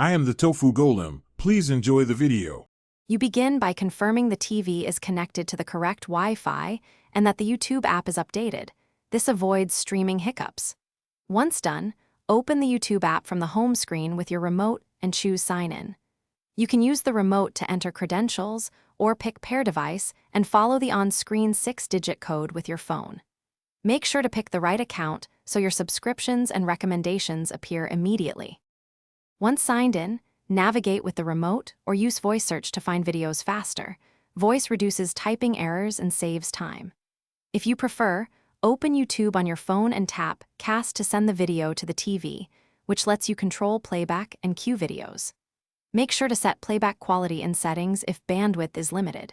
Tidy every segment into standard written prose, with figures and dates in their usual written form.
I am the Tofu Golem. Please enjoy the video. You begin by confirming the TV is connected to the correct Wi-Fi and that the YouTube app is updated. This avoids streaming hiccups. Once done, open the YouTube app from the home screen with your remote and choose Sign In. You can use the remote to enter credentials or pick Pair Device and follow the on-screen 6-digit code with your phone. Make sure to pick the right account so your subscriptions and recommendations appear immediately. Once signed in, navigate with the remote or use voice search to find videos faster. Voice reduces typing errors and saves time. If you prefer, open YouTube on your phone and tap Cast to send the video to the TV, which lets you control playback and queue videos. Make sure to set playback quality in settings if bandwidth is limited.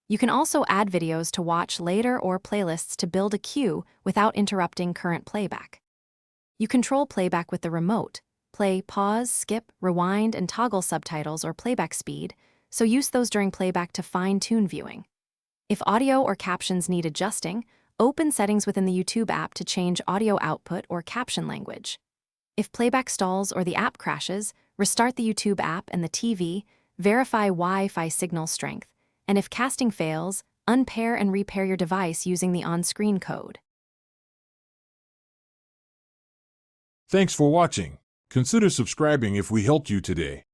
You can also add videos to watch later or playlists to build a queue without interrupting current playback. You control playback with the remote. Play, pause, skip, rewind, and toggle subtitles or playback speed, so use those during playback to fine-tune viewing. If audio or captions need adjusting, open settings within the YouTube app to change audio output or caption language. If playback stalls or the app crashes, restart the YouTube app and the TV, verify Wi-Fi signal strength, and if casting fails, unpair and repair your device using the on-screen code. Thanks for watching. Consider subscribing if we helped you today.